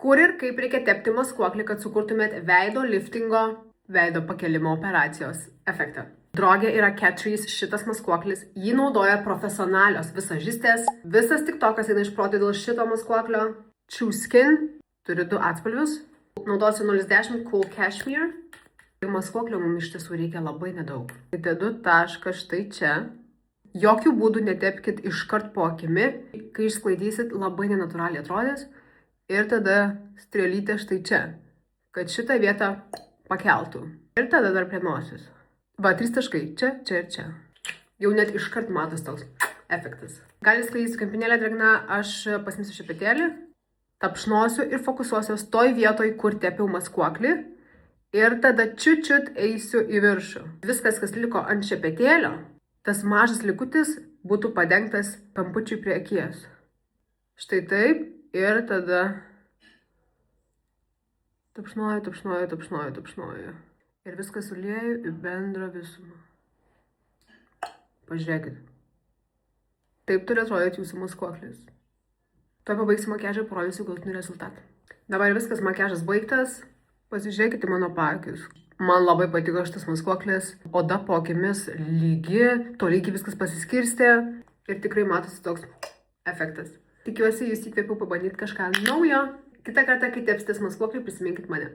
Kur ir kaip reikia tepti maskuoklį, kad sukurtumėt veido liftingo, veido pakelimo operacijos efektą. Drogė yra Catrice šitas maskuoklis. Jį naudoja profesionalios visažistės. Visas tiktokas eina iš proto dėl šito maskuoklio. True Skin. Turi 2 atspalvius. Naudosiu 010 Cool Cashmere. Maskuoklio mums iš tiesų reikia labai nedaug. Dedu tašką štai čia. Jokių būdų netepkit iškart po akimi. Kai išsklaidysit, labai nenatūraliai atrodys. Ir tada strėlytė štai čia, kad šitą vietą pakeltų. Ir tada dar prie nosies. Va, 3 taškai. Čia, čia ir čia. Jau net iškart matos toks efektas. Gali sklaidysi kempinėlę drėgna, aš pasimsiu šepetėlį, tapšnosiu ir fokusuosiuos toj vietoj, kur tepiau maskuoklį. Ir tada čiut eisiu į viršų. Viskas, kas liko ant šepetėlio, tas mažas likutis būtų padengtas kampučiui prie akies. Štai taip. Ir tada tapšnoju. Ir viską sulieju į bendrą visumą. Pažiūrėkit. Taip turi atrodyti jūsų maskuoklis. Tuoj pabaigsiu makiažą ir parodysiu galutinį rezultatą. Dabar viskas, makiažas baigtas. Pasižiūrėkite į mano paakius. Man labai patiko šitas maskuoklis. Oda po akimis lygi, tolygiai viskas pasiskirstė. Ir tikrai matosi toks efektas. Tikiuosi, jūs įkvėpiau pabandyti kažką naujo. Kitą kartą, kai tepsitės maskuoklį, prisiminkit mane.